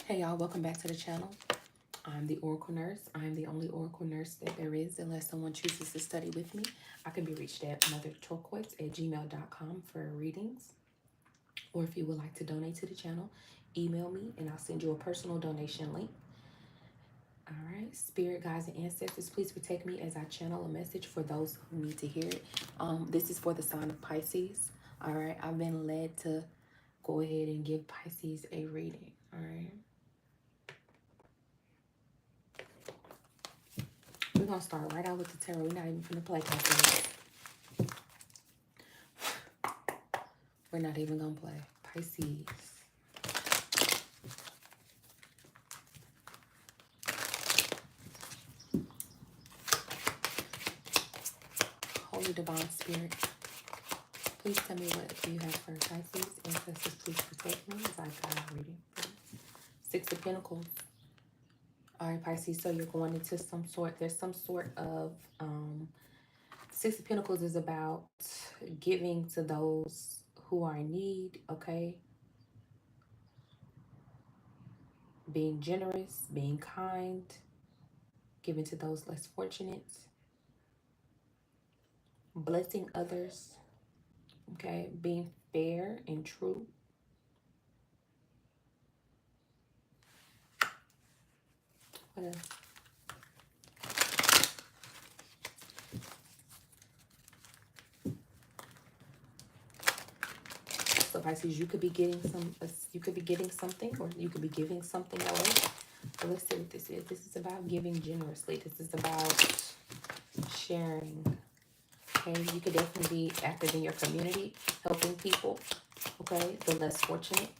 Hey y'all, welcome back to the channel. I'm the Oracle Nurse. I'm the only Oracle Nurse that there is unless someone chooses to study with me. I can be reached at motherturquoise@gmail.com for readings. Or if you would like to donate to the channel, email me and I'll send you a personal donation link. All right, spirit guides and ancestors, please protect me as I channel a message for those who need to hear it. This is for the sign of Pisces. All right, I've been led to go ahead and give Pisces a reading. All right. We're going to start right out with the tarot. We're not even going to play Pisces. We're not even going to play Pisces. Holy Divine Spirit, please tell me what you have for Pisces. Ancestors, please protect me as I guide reading. Six of Pentacles. All right, Pisces, so you're going into there's some sort of, Six of Pentacles is about giving to those who are in need, okay? Being generous, being kind, giving to those less fortunate, blessing others, okay? Being fair and true. What else? So Pisces, you could be getting something, or you could be giving something away. So let's see what this is. This is about giving generously. This is about sharing. Okay, you could definitely be active in your community, helping people. Okay, the less fortunate.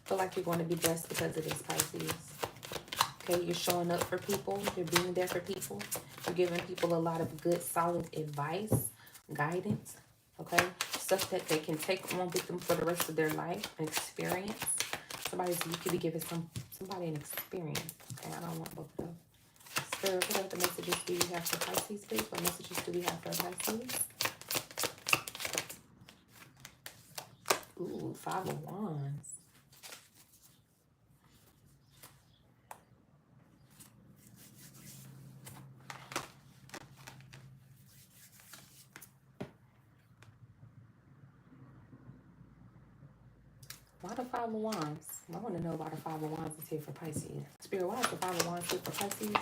Feel like you're going to be blessed because of this, Pisces. Okay, you're showing up for people. You're being there for people. You're giving people a lot of good, solid advice, guidance. Okay, stuff that they can take on with them for the rest of their life, an experience. You could be giving somebody an experience. Okay, I don't want both of those. Spirit, what other messages do you have for Pisces, please? What messages do we have for Pisces? Ooh, Five of Wands. Why the Five of Wands? I want to know why the Five of Wands is here for Pisces. Spirit, why is the Five of Wands here for Pisces?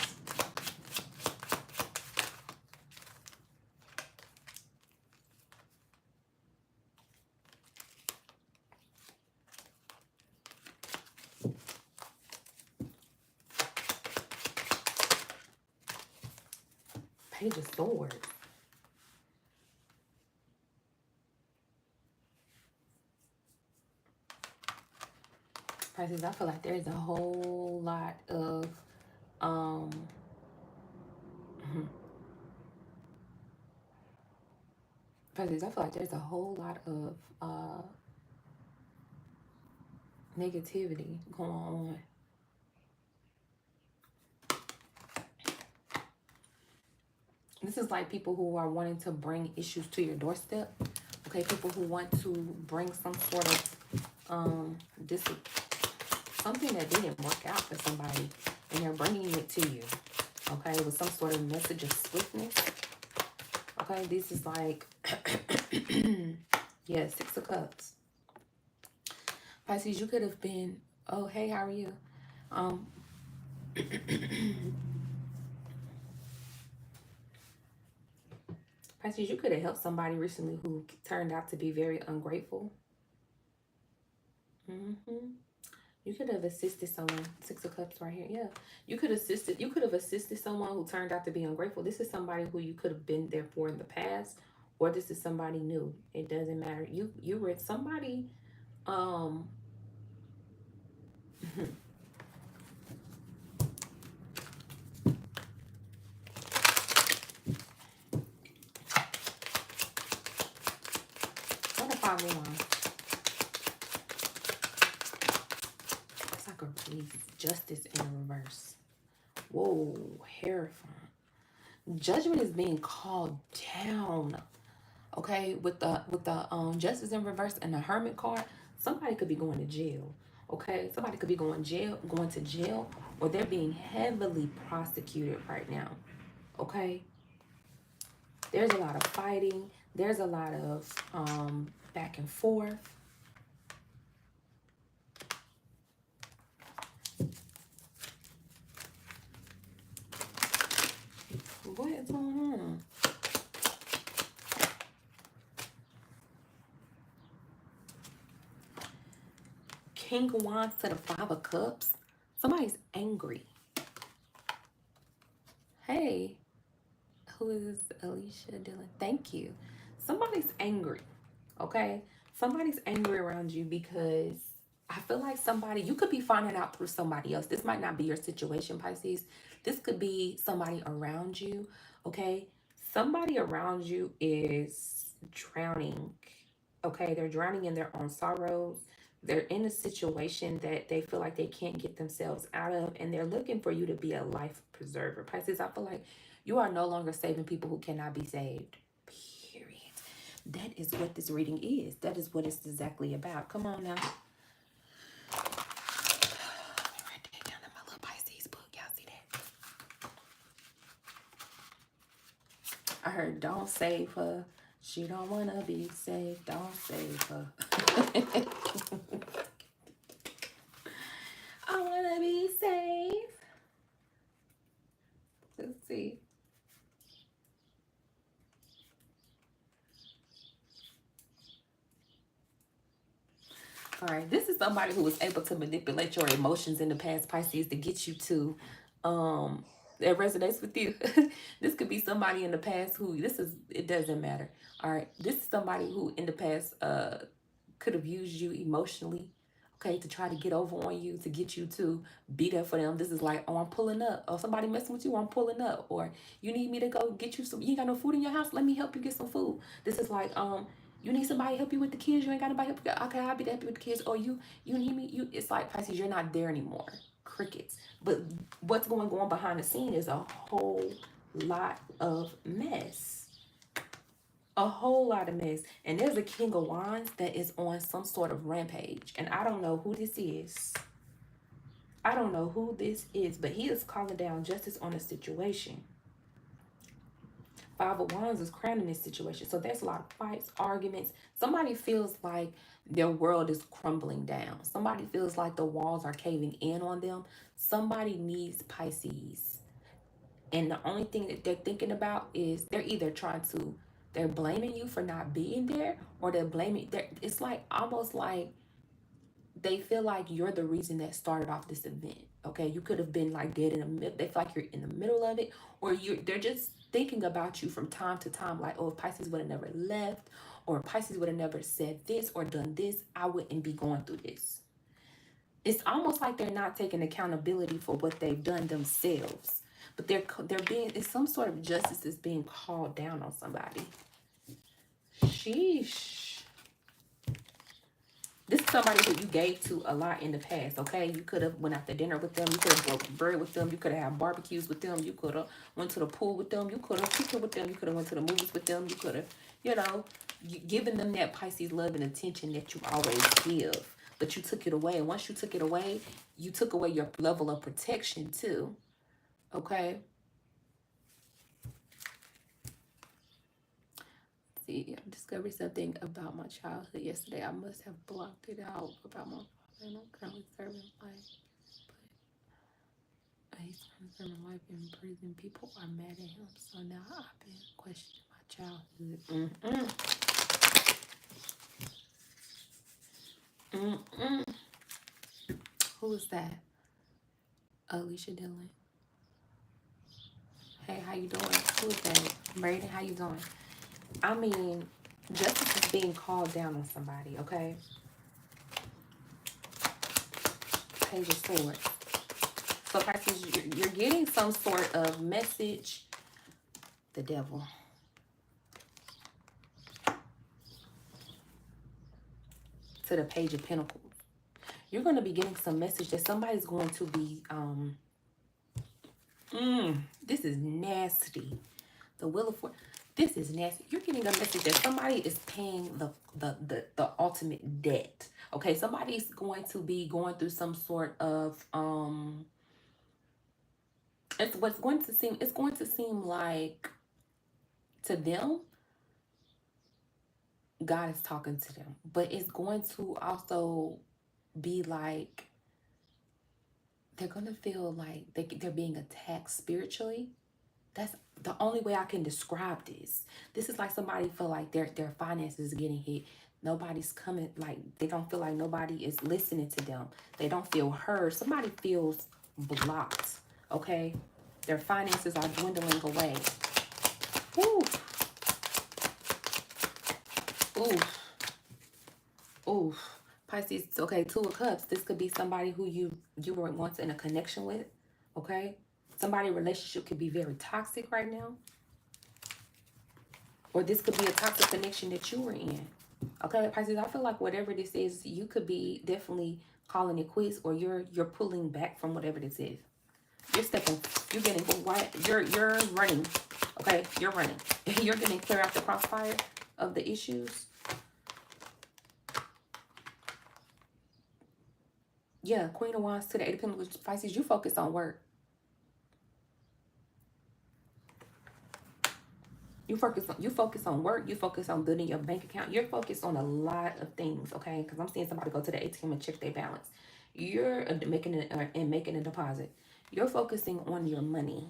Page of Swords. Pisces, I feel like there's a whole lot of Pisces, I feel like there's a whole lot of negativity going on. This is like people who are wanting to bring issues to your doorstep. Okay, people who want to bring some sort of something that didn't work out for somebody, and they're bringing it to you. Okay, with some sort of message of swiftness. Okay, this is like, yeah, Six of Cups. Pisces, you could have been, oh, hey, how are you? Pisces, you could have helped somebody recently who turned out to be very ungrateful. You could have assisted someone. Six of Cups right here. Yeah. You could have assisted someone who turned out to be ungrateful. This is somebody who you could have been there for in the past, or this is somebody new. It doesn't matter. You were somebody what a Five of Wands. It's like a release. Justice in reverse. Whoa, Hierophant. Judgment is being called down. Okay, with the Justice in reverse and the Hermit card, Somebody could be going to jail. Okay, somebody could be going to jail, or they're being heavily prosecuted right now. Okay, there's a lot of fighting. There's a lot of back and forth. What is going on? King of Wands to the Five of Cups. Somebody's angry. Hey, who is Alicia Dillon? Thank you. Somebody's angry. Okay, somebody's angry around you because I feel like you could be finding out through somebody else. This might not be your situation, Pisces. This could be somebody around you. Okay, somebody around you is drowning. Okay, they're drowning in their own sorrows. They're in a situation that they feel like they can't get themselves out of, and they're looking for you to be a life preserver. Pisces, I feel like you are no longer saving people who cannot be saved. Period. That is what this reading is. That is what it's exactly about. Come on now. Let me write that down in my little Pisces book. Y'all see that? I heard, don't save her. She don't want to be saved. Don't save her. I want to be saved. Let's see. All right, this is somebody who was able to manipulate your emotions in the past, Pisces, to get you to that resonates with you. This could be somebody in the past who it doesn't matter. All right, this is somebody who in the past could have used you emotionally, okay, to try to get over on you, to get you to be there for them. This is like, oh, I'm pulling up. Or somebody messing with you, I'm pulling up. Or you need me to go get you some, you ain't got no food in your house, let me help you get some food. This is like, you need somebody to help you with the kids, you ain't got nobody help you. Okay, I'll be there to help you with the kids. Or you need me, it's like, Pisces, you're not there anymore. Crickets. But what's going on behind the scene is a whole lot of mess. A whole lot of mess. And there's a King of Wands that is on some sort of rampage. And I don't know who this is. I don't know who this is, but he is calling down justice on a situation. Five of Wands is crowning this situation. So there's a lot of fights, arguments. Somebody feels like their world is crumbling down. Somebody feels like the walls are caving in on them. Somebody needs Pisces. And the only thing that they're thinking about is they're blaming you for not being there, or it's like almost like they feel like you're the reason that started off this event. Okay, you could have been like dead in the middle. They feel like you're in the middle of it, or they're just thinking about you from time to time, like, oh, if Pisces would have never left, or if Pisces would have never said this or done this, I wouldn't be going through this. It's almost like they're not taking accountability for what they've done themselves, but it's some sort of justice is being called down on somebody. Sheesh. This is somebody who you gave to a lot in the past, okay? You could have went out to dinner with them. You could have broken bread with them. You could have had barbecues with them. You could have went to the pool with them. You could have kicked it with them. You could have went to the movies with them. You could have, given them that Pisces love and attention that you always give. But you took it away. And once you took it away, you took away your level of protection too, okay? See, I discovered something about my childhood yesterday. I must have blocked it out about my father, and I'm currently serving life. But he's currently serving life in prison. People are mad at him, so now I've been questioning my childhood. Who is that? Alicia Dillon. Hey, how you doing? Who is that? Braden, how you doing? I mean, justice is being called down on somebody, okay? Page of Swords. So, Pisces, you're getting some sort of message. The Devil. To the Page of Pentacles. You're going to be getting some message that somebody's going to be, this is nasty. The Wheel of Fortune. This is nasty. You're getting a message that somebody is paying the ultimate debt. Okay, somebody's going to be going through some sort of it's going to seem like to them God is talking to them, but it's going to also be like they're going to feel like they're being attacked spiritually. That's the only way I can describe this. This is like somebody feel like their finances are getting hit. Nobody's coming, like they don't feel like nobody is listening to them. They don't feel heard. Somebody feels blocked. Okay, their finances are dwindling away. Ooh, ooh, ooh. Pisces. Okay, Two of Cups. This could be somebody who you were once in a connection with. Okay, somebody relationship could be very toxic right now. Or this could be a toxic connection that you were in. Okay, Pisces, I feel like whatever this is, you could be definitely calling it quits, or you're pulling back from whatever this is. You're stepping, you're getting right, you're running. Okay, you're running. You're getting clear out the crossfire of the issues. Yeah, Queen of Wands to the Eight of Pentacles. Pisces, you focus on work. You focus on work. You focus on building your bank account. You're focused on a lot of things, okay? Because I'm seeing somebody go to the ATM and check their balance. You're making a deposit. You're focusing on your money,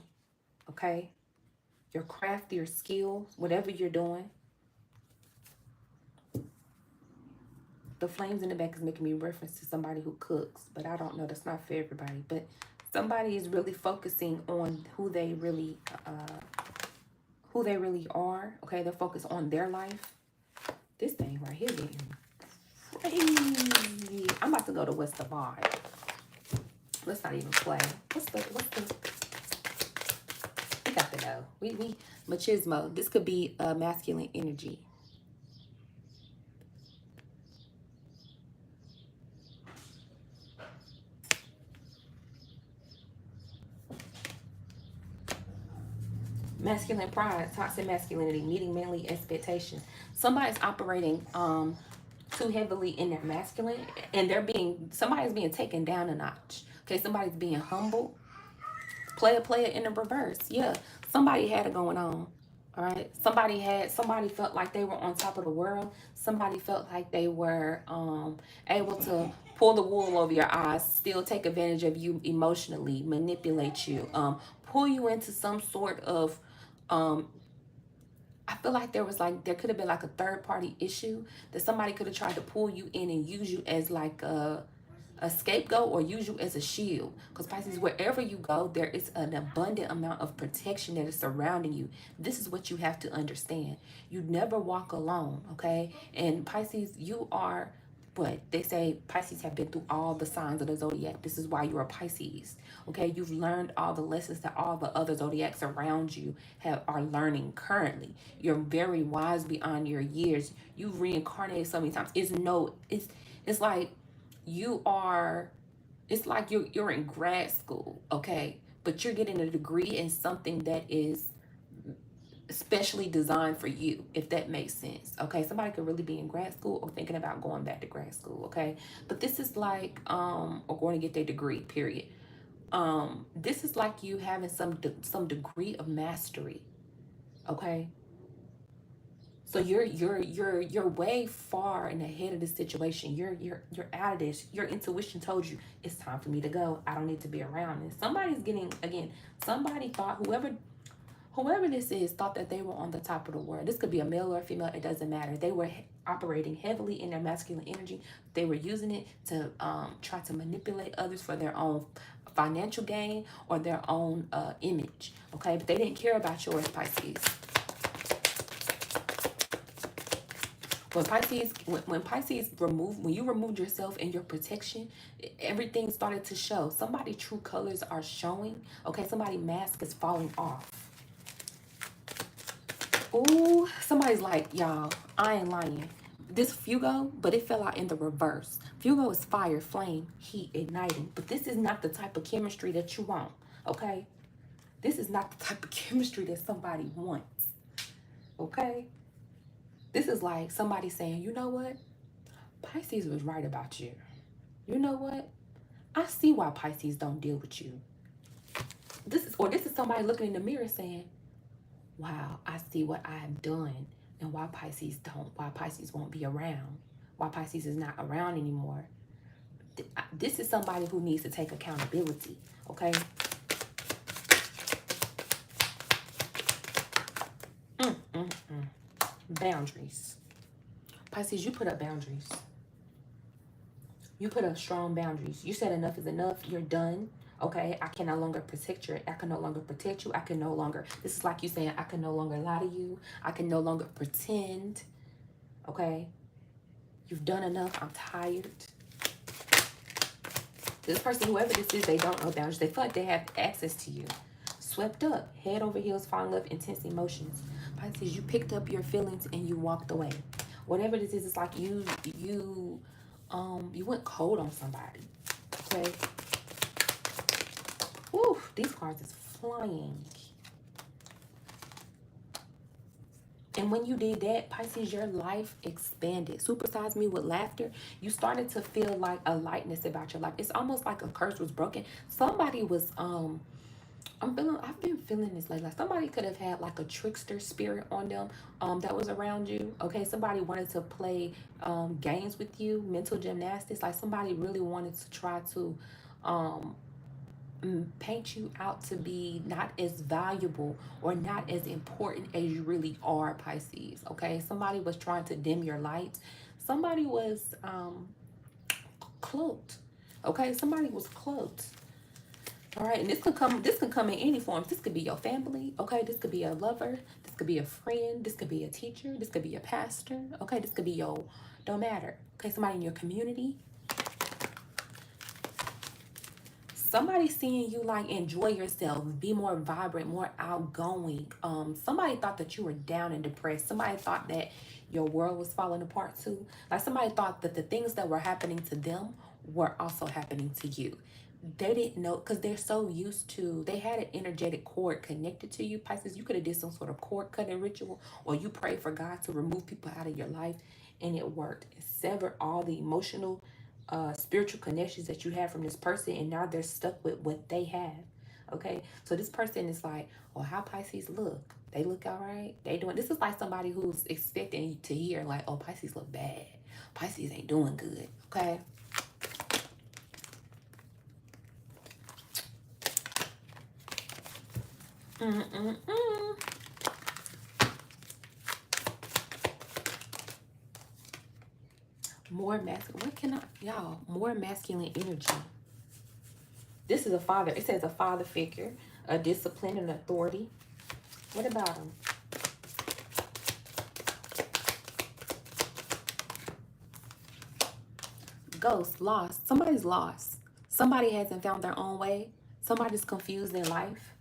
okay? Your craft, your skills, whatever you're doing. The flames in the back is making me reference to somebody who cooks, but I don't know. That's not for everybody. But somebody is really focusing on who they really are. Okay, they're focused on their life. This thing right here getting crazy. I'm about to go to what's the vibe. Let's not even play. We got to know. We machismo. This could be a masculine energy. Masculine pride, toxic masculinity, meeting manly expectations. Somebody's operating too heavily in their masculine, and somebody's being taken down a notch. Okay, somebody's being humble. Player in the reverse. Yeah, somebody had it going on. All right. Somebody felt like they were on top of the world. Somebody felt like they were able to pull the wool over your eyes, still take advantage of you emotionally, manipulate you, pull you into some sort of um I feel like there could have been like a third party issue that somebody could have tried to pull you in and use you as like a scapegoat or use you as a shield. Because Pisces, wherever you go, there is an abundant amount of protection that is surrounding you. This is what you have to understand. You never walk alone, okay? And Pisces, you are what they say. Pisces have been through all the signs of the zodiac. This is why you're a Pisces. Okay, you've learned all the lessons that all the other zodiacs around you are learning currently. You're very wise beyond your years. You've reincarnated so many times. It's like you are it's like you're in grad school, okay, but you're getting a degree in something that is specially designed for you, if that makes sense. Okay, somebody could really be in grad school or thinking about going back to grad school. Okay, but this is like or going to get their degree, period. This is like you having some degree of mastery. Okay, so you're way far and ahead of the situation. You're out of this. Your intuition told you it's time for me to go. I don't need to be around. And somebody's getting again. Somebody thought whoever this is thought that they were on the top of the world. This could be a male or a female. It doesn't matter. They were operating heavily in their masculine energy. They were using it to try to manipulate others for their own financial gain or their own image. Okay, but they didn't care about yours, Pisces. When you removed yourself and your protection, everything started to show. Somebody true colors are showing. Okay, somebody mask is falling off. Ooh, somebody's like, y'all, I ain't lying. This Fugo, but it fell out in the reverse. Fugo is fire, flame, heat, igniting. But this is not the type of chemistry that you want, okay? This is not the type of chemistry that somebody wants, okay? This is like somebody saying, you know what? Pisces was right about you. You know what? I see why Pisces don't deal with you. This is somebody looking in the mirror saying, wow, I see what I have done and why Pisces won't be around, why Pisces is not around anymore. This is somebody who needs to take accountability, okay? Boundaries. Pisces, you put up boundaries. You put up strong boundaries. You said enough is enough. You're done. Okay, I can no longer protect you. I can no longer protect you. I can no longer, this is like you saying, I can no longer lie to you. I can no longer pretend. Okay, you've done enough. I'm tired. This person, whoever this is, they don't know boundaries. They feel like they have access to you. Swept up, head over heels, fall in love, intense emotions. Pisces, you picked up your feelings and you walked away. Whatever this is, it's like you went cold on somebody. Okay. Woo, these cards is flying. And when you did that, Pisces, your life expanded. Supersize me with laughter. You started to feel like a lightness about your life. It's almost like a curse was broken. Somebody was I've been feeling this lately. Like somebody could have had like a trickster spirit on them that was around you. Okay, somebody wanted to play games with you, mental gymnastics. Like somebody really wanted to try to paint you out to be not as valuable or not as important as you really are, Pisces. Okay, somebody was trying to dim your light. Somebody was cloaked. Okay, somebody was cloaked. All right, and this can come in any form. This could be your family, okay? This could be a lover, this could be a friend, this could be a teacher, this could be a pastor, okay? This could be your, don't matter, okay? Somebody in your community. Somebody seeing you like enjoy yourself, be more vibrant, more outgoing. Somebody thought that you were down and depressed. Somebody thought that your world was falling apart too. Like somebody thought that the things that were happening to them were also happening to you. They didn't know because they're so used to, they had an energetic cord connected to you, Pisces. You could have did some sort of cord cutting ritual, or you prayed for God to remove people out of your life, and it worked. It severed all the emotional spiritual connections that you have from this person, and now they're stuck with what they have. Okay, so this person is like, oh, how Pisces look? They look all right. They doing, this is like somebody who's expecting to hear like, oh, Pisces look bad. Pisces ain't doing good. Okay. More masculine. What can I, y'all? More masculine energy. This is a father. It says a father figure, a discipline and authority. What about him? Ghost, lost. Somebody's lost. Somebody hasn't found their own way. Somebody's confused in life.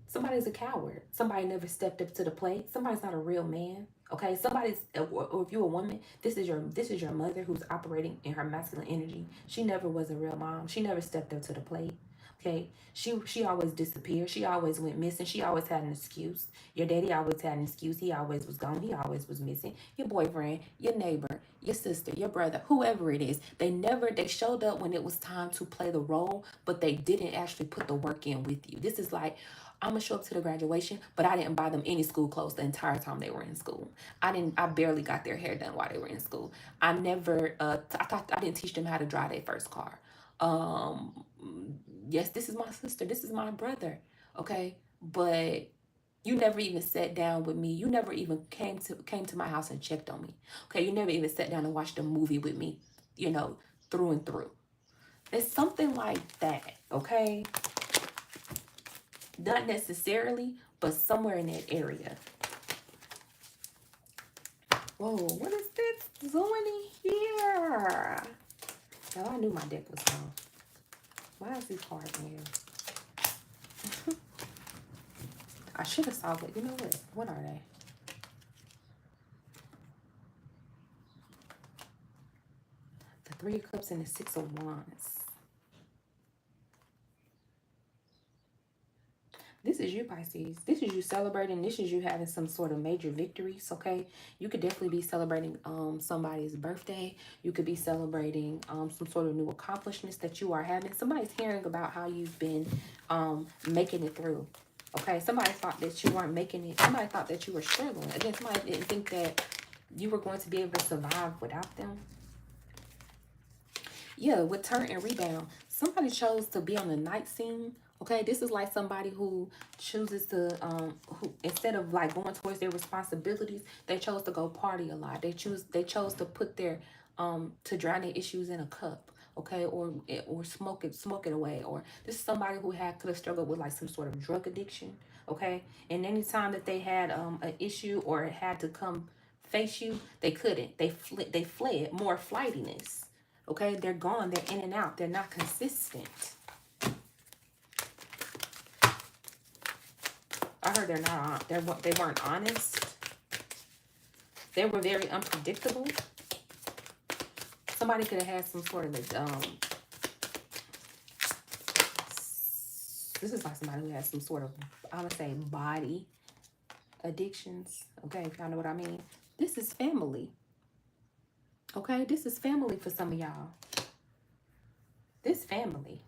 Somebody's a coward. Somebody never stepped up to the plate. Somebody's not a real man. Okay, somebody's, or if you're a woman, this is your mother who's operating in her masculine energy. She never was a real mom. She never stepped up to the plate. Okay, she always disappeared. She always went missing. She always had an excuse. Your daddy always had an excuse. He always was gone. He always was missing. Your boyfriend, your neighbor, your sister, your brother, whoever it is, they showed up when it was time to play the role, but they didn't actually put the work in with you. This is like, I'm gonna show up to the graduation, but I didn't buy them any school clothes the entire time they were in school. I barely got their hair done while they were in school. I never, I didn't teach them how to drive their first car. Um, yes, this is my sister, this is my brother, okay? But you never even sat down with me. You never even came to my house and checked on me. Okay, you never even sat down and watched a movie with me, through and through. It's something like that, okay? Not necessarily, but somewhere in that area. Whoa, what is this doing in here? Oh, I knew my deck was wrong. Why is these cards in here? I should have saw it. You know what? What are they? The Three of Cups and the Six of Wands. This is you, Pisces. This is you celebrating. This is you having some sort of major victories, okay? You could definitely be celebrating somebody's birthday. You could be celebrating some sort of new accomplishments that you are having. Somebody's hearing about how you've been making it through. Okay, somebody thought that you weren't making it. Somebody thought that you were struggling. Again, somebody didn't think that you were going to be able to survive without them. Yeah, with turn and rebound, somebody chose to be on the night scene. Okay, this is like somebody who chooses to, who instead of like going towards their responsibilities, they chose to go party a lot. They chose to put their, to drown their issues in a cup. Okay, or smoke it away. Or this is somebody who could have struggled with like some sort of drug addiction. Okay, and anytime that they had an issue or had to come face you, they couldn't. They fled. More flightiness. Okay, they're gone. They're in and out. They're not consistent. I heard they're not. They weren't honest. They were very unpredictable. Somebody could have had some sort of this is like somebody who has some sort of, I would say, body addictions. Okay, if y'all know what I mean. This is family. Okay, this is family for some of y'all. This family.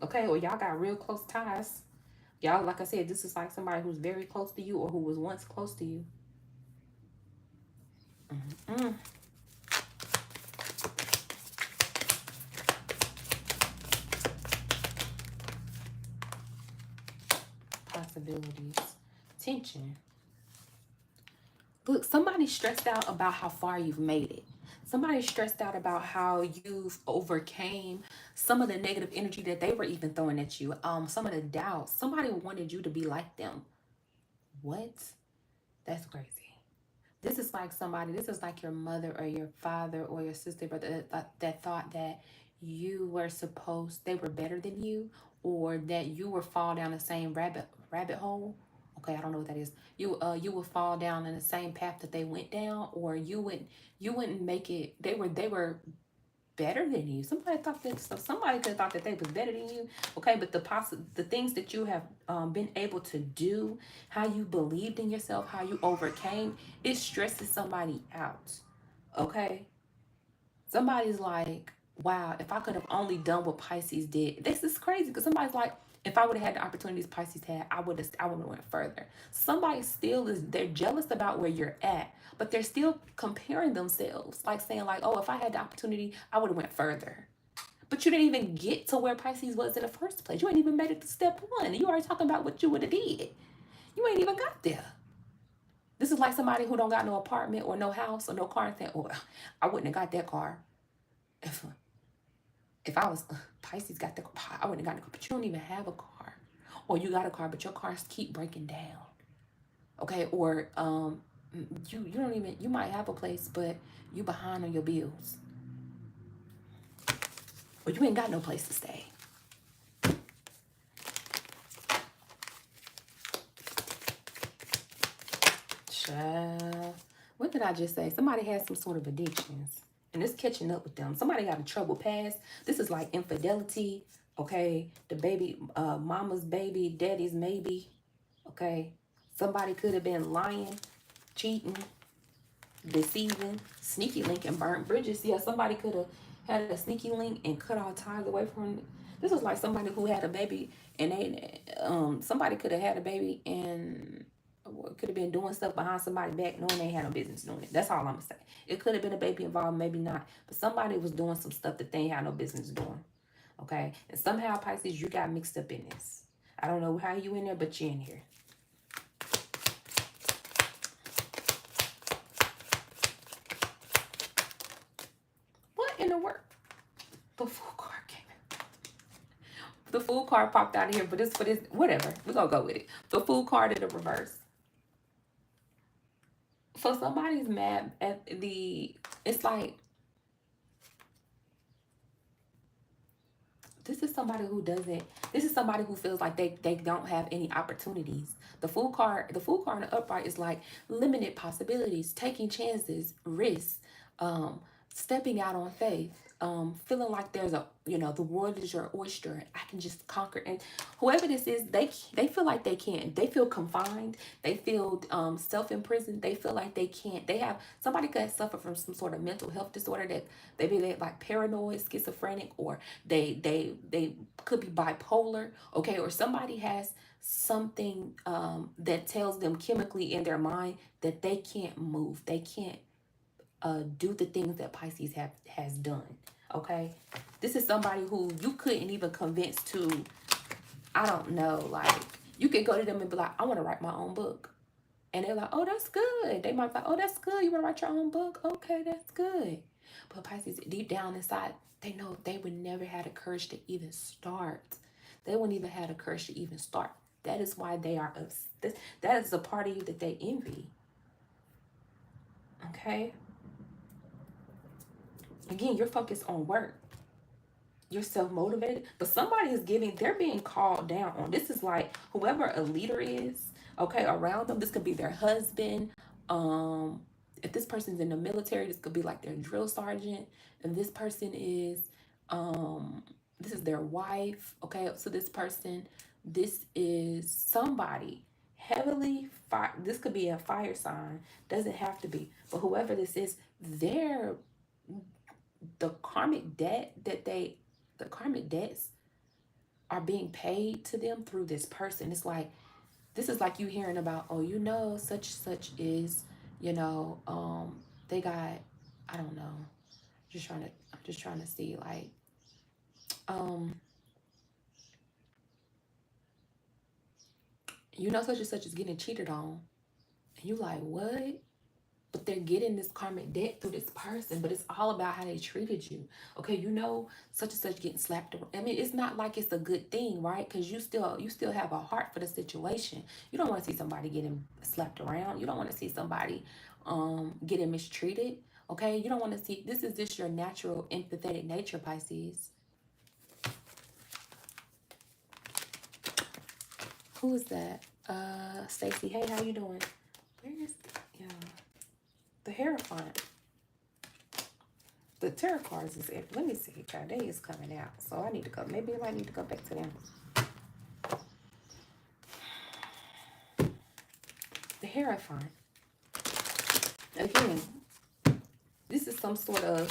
Okay, or y'all got real close ties. Y'all, like I said, this is like somebody who's very close to you or who was once close to you. Possibilities. Tension. Look, somebody's stressed out about how far you've made it. Somebody's stressed out about how you've overcame some of the negative energy that they were even throwing at you. Some of the doubts. Somebody wanted you to be like them. What? That's crazy. This is like somebody, this is like your mother or your father or your sister, brother that thought that you were they were better than you, or that you would fall down the same rabbit hole. Okay, I don't know what that is. You would fall down in the same path that they went down, or you wouldn't make it. They were better than you. Somebody thought that, so somebody could have thought that they was better than you. Okay, but the things that you have been able to do, how you believed in yourself, how you overcame, it stresses somebody out. Okay, somebody's like, wow, if I could have only done what Pisces did. This is crazy because somebody's like, if I would have had the opportunities Pisces had, I would have went further. Somebody still they're jealous about where you're at, but they're still comparing themselves, like saying like, oh, if I had the opportunity, I would have went further. But you didn't even get to where Pisces was in the first place. You ain't even made it to step one. You already talking about what you would have did. You ain't even got there. This is like somebody who don't got no apartment or no house or no car and saying, oh, I wouldn't have got that car if I was Pisces got the car. I wouldn't have got the car. But you don't even have a car. Or you got a car, but your cars keep breaking down. Okay, or you don't even, you might have a place, but you behind on your bills. Or you ain't got no place to stay. Child. What did I just say? Somebody has some sort of addictions. And it's catching up with them. Somebody got a troubled past. This is like infidelity. Okay. The baby, mama's baby, daddy's maybe. Okay. Somebody could have been lying, cheating, deceiving, sneaky link, and burnt bridges. Yeah, somebody could have had a sneaky link and cut all ties away from. This is like somebody who had a baby and somebody could have had a baby and could have been doing stuff behind somebody's back knowing they had no business doing it. That's all I'm gonna say. It could have been a baby involved, maybe not, but somebody was doing some stuff that they had no business doing. Okay, and somehow Pisces, you got mixed up in this. I don't know how you in there, but you're in here. What in the world? The Fool card came in. The Fool card popped out of here, but it's for this. Whatever, we're gonna go with it. The Fool card in the reverse. So somebody's mad at it's like, this is somebody who feels like they don't have any opportunities. The Fool card in the upright is like limited possibilities, taking chances, risks, stepping out on faith, feeling like there's a, the world is your oyster. I can just conquer. And whoever this is, they feel like they can't. They feel confined. They feel self-imprisoned. They feel like they can't. They have, somebody could suffer from some sort of mental health disorder, that they be like paranoid, schizophrenic, or they could be bipolar, okay? Or somebody has something that tells them chemically in their mind that they can't move. They can't do the things that Pisces has done. Okay, this is somebody who you couldn't even convince to, I don't know, like you could go to them and be like, I want to write my own book, and they're like, oh, that's good. They might be like, oh, that's good. You want to write your own book? Okay, that's good. But Pisces, deep down inside, they know they would never have the courage to even start. They wouldn't even have the courage to even start. That is why they are upset. That is a part of you that they envy. Okay. Again, you're focused on work. You're self-motivated, but somebody is giving, they're being called down on. This is like whoever a leader is, okay, around them. This could be their husband. If this person's in the military, this could be like their drill sergeant. And this person is, this is their wife, okay? So this is somebody heavily fire. This could be a fire sign. Doesn't have to be. But whoever this is, they're the karmic debts are being paid to them through this person. It's like, this is like you hearing about, oh, such is, they got, I don't know. I'm just trying to see, like, such and such is getting cheated on. And you like, what? But they're getting this karmic debt through this person, but it's all about how they treated you. Okay, such and such getting slapped around. I mean, it's not like it's a good thing, right? Because you still have a heart for the situation. You don't want to see somebody getting slapped around. You don't want to see somebody getting mistreated. Okay, you don't want to see, this is just your natural empathetic nature, Pisces. Who is that? Stacy. Hey, how you doing? Where is, yeah. The Hierophant. The tarot cards is it. Let me see. Day is coming out. So I need to go. Maybe I need to go back to them. The Hierophant. Again, this is some sort of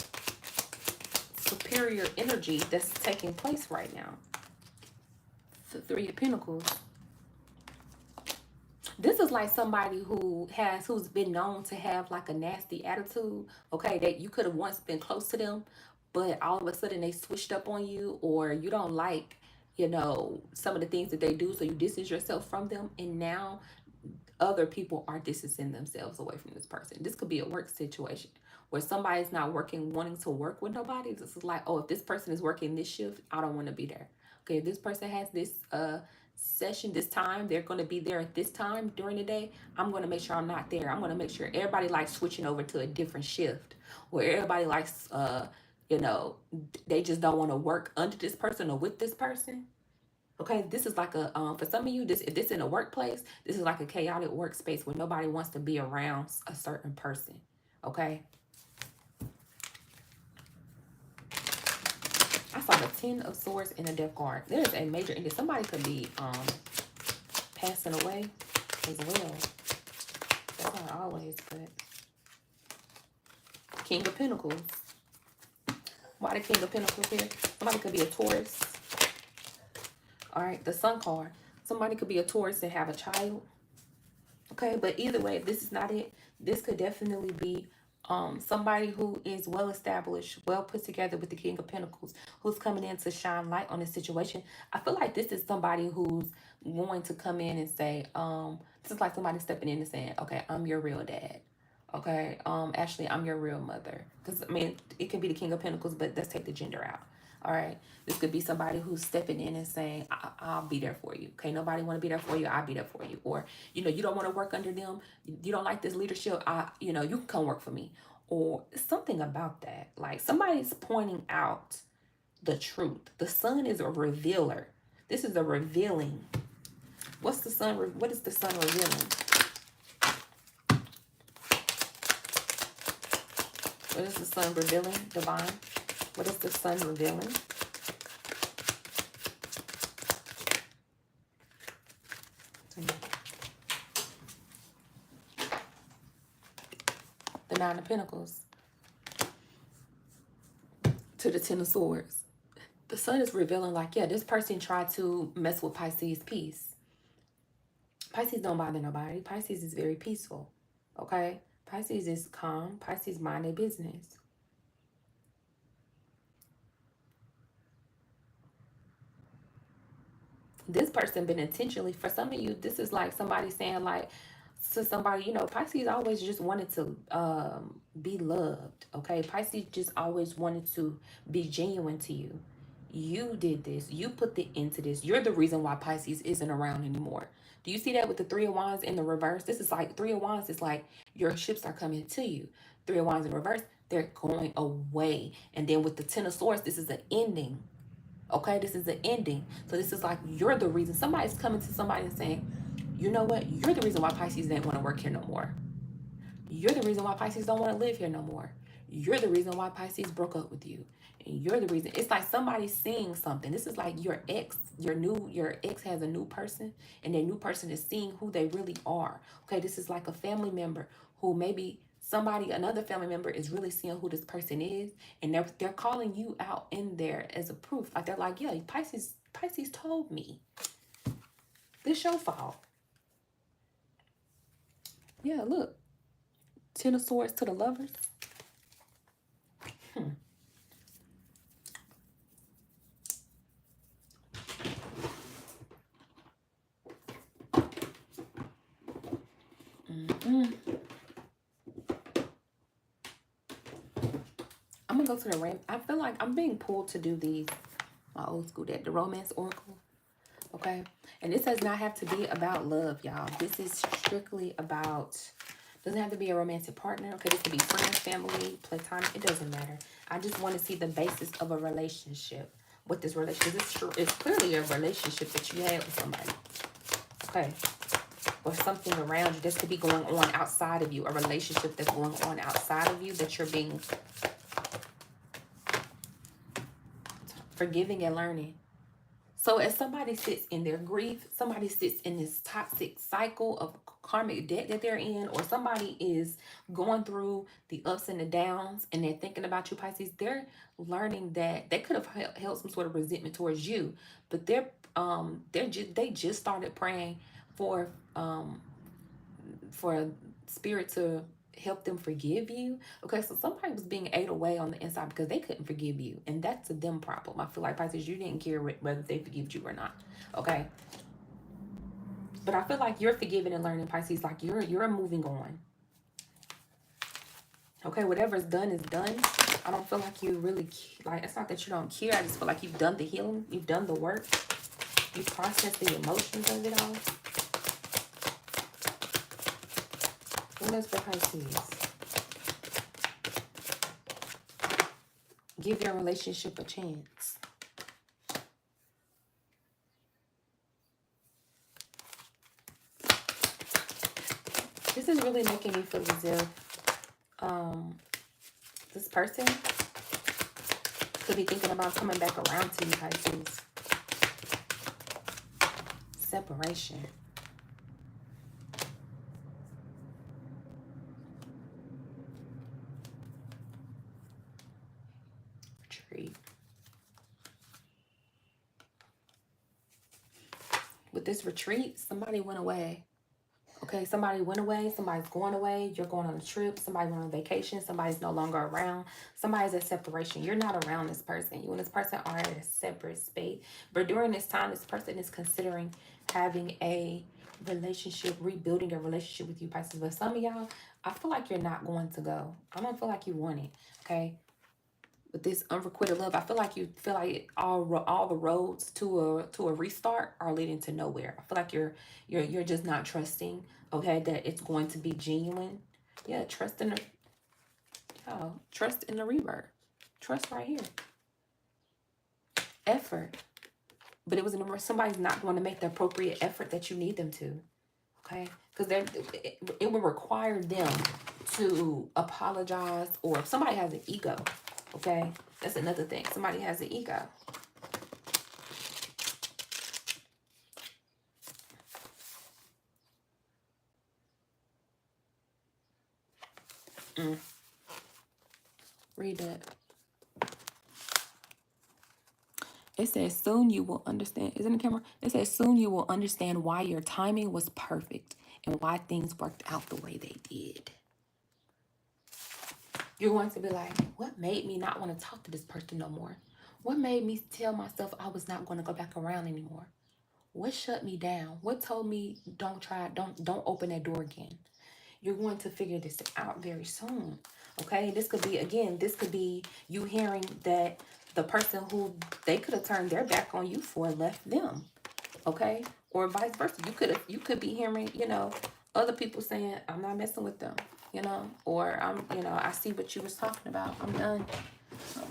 superior energy that's taking place right now. The Three of Pentacles. This is like somebody who's been known to have like a nasty attitude, okay, that you could have once been close to them, but all of a sudden they switched up on you, or you don't like, some of the things that they do, so you distance yourself from them, and now other people are distancing themselves away from this person. This could be a work situation where somebody's not wanting to work with nobody. This is like, oh, if this person is working this shift, I don't want to be there. Okay, if this person has this session this time, they're going to be there at this time during the day, I'm going to make sure I'm not there. I'm going to make sure everybody likes switching over to a different shift, where everybody likes they just don't want to work under this person or with this person. Okay, this is like a for some of you, if this in a workplace, this is like a chaotic workspace where nobody wants to be around a certain person. Okay, I saw the Ten of Swords and the Death card. There's a major ending. Somebody could be passing away as well. That's not always, but King of Pentacles. Why the King of Pentacles here? Somebody could be a Taurus. All right, the Sun card. Somebody could be a Taurus and have a child. Okay, but either way, if this is not it, this could definitely be somebody who is well established, well put together with the King of Pentacles, who's coming in to shine light on this situation. I feel like this is somebody who's going to come in and say, this is like somebody stepping in and saying, okay, I'm your real dad. Okay, Ashley, I'm your real mother. Because, I mean, it can be the King of Pentacles, but let's take the gender out. All right, this could be somebody who's stepping in and saying, I'll be there for you. Okay, nobody want to be there for you, I'll be there for you. Or, you don't want to work under them, you don't like this leadership, you can come work for me. Or something about that. Like somebody's pointing out the truth. The sun is a revealer. This is a revealing. What's the sun? What is the sun revealing? What is the sun revealing, divine? What is the sun revealing? The Nine of Pentacles to the Ten of Swords. The sun is revealing like, yeah, this person tried to mess with Pisces peace. Pisces don't bother nobody. Pisces is very peaceful, okay? Pisces is calm. Pisces mind their business. This person been intentionally, for some of you, this is like somebody saying like to somebody, you know, Pisces always just wanted to be loved, okay? Pisces just always wanted to be genuine to you. You did this. You put the into this. You're the reason why Pisces isn't around anymore. Do you see that with the Three of Wands in the reverse? This is like Three of Wands is like your ships are coming to you. Three of Wands in reverse, they're going away. And then with the Ten of Swords, this is an ending. Okay, this is the ending. So this is like you're the reason. Somebody's coming to somebody and saying, you know what? You're the reason why Pisces didn't want to work here no more. You're the reason why Pisces don't want to live here no more. You're the reason why Pisces broke up with you. And you're the reason. It's like somebody's seeing something. This is like your ex, your ex has a new person, and their new person is seeing who they really are. Okay, this is like a family member who maybe another family member is really seeing who this person is, and they're calling you out in there as a proof. Like they're like, yeah, Pisces told me. This your fault. Yeah, look. Ten of Swords to the Lovers. I'm gonna go to the ram. I feel like I'm being pulled to do my old school deck, the Romance Oracle. Okay, and this does not have to be about love, y'all. This is strictly about. Doesn't have to be a romantic partner. Okay, this could be friends, family, platonic. It doesn't matter. I just want to see the basis of a relationship. What this relationship is. It's clearly a relationship that you had with somebody. Okay. Or something around you. This could be going on outside of you. A relationship that's going on outside of you that you're being forgiving and learning. So as somebody sits in their grief, somebody sits in this toxic cycle of karmic debt that they're in, or somebody is going through the ups and the downs and they're thinking about you, Pisces, they're learning that they could have held some sort of resentment towards you, but they just started praying for spirit to help them forgive you. Okay, so somebody was being ate away on the inside because they couldn't forgive you, and that's a them problem. I feel like, Pisces, you didn't care whether they forgived you or not. Okay, but I feel like you're forgiving and learning, Pisces. Like you're moving on. Okay, whatever's done is done. I don't feel like you really like. It's not that you don't care. I just feel like you've done the healing. You've done the work. You processed the emotions of it all. What else for Pisces? Give your relationship a chance. This is really making me feel as if this person could be thinking about coming back around to you, Pisces. Separation. Retreat. With this retreat, somebody went away. Okay, somebody went away, somebody's going away, you're going on a trip, somebody went on vacation, somebody's no longer around, somebody's at separation. You're not around this person. You and this person are at a separate space. But during this time, this person is considering having a relationship, rebuilding a relationship with you, Pisces. But some of y'all, I feel like you're not going to go. I don't feel like you want it, okay? With this unrequited love, I feel like you feel like all the roads to a restart are leading to nowhere. I feel like you're just not trusting, okay, that it's going to be genuine. Yeah, trust in the rebirth. Trust right here. Effort, but it was somebody's not going to make the appropriate effort that you need them to, okay? Because it will require them to apologize, or if somebody has an ego, okay? That's another thing. Somebody has an ego. Read that. It says, soon you will understand. Is it in the camera? It says, soon you will understand why your timing was perfect and why things worked out the way they did. You're going to be like, what made me not want to talk to this person no more? What made me tell myself I was not going to go back around anymore? What shut me down? What told me don't try, don't open that door again? You're going to figure this out very soon. Okay, this could be, again, this could be you hearing that the person who they could have turned their back on you for left them. Okay, or vice versa. You could be hearing, you know, other people saying, I'm not messing with them, you know, or I see what you was talking about. I'm done.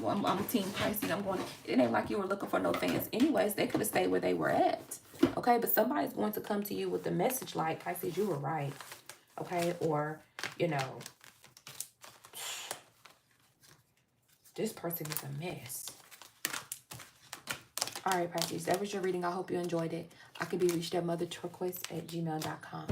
I'm team Pisces. I'm going. It ain't like you were looking for no fans. Anyways, they could have stayed where they were at. Okay, but somebody's going to come to you with a message like, Pisces, you were right. Okay, or, you know, this person is a mess. All right, Pisces, that was your reading. I hope you enjoyed it. I can be reached at motherturquoise@gmail.com.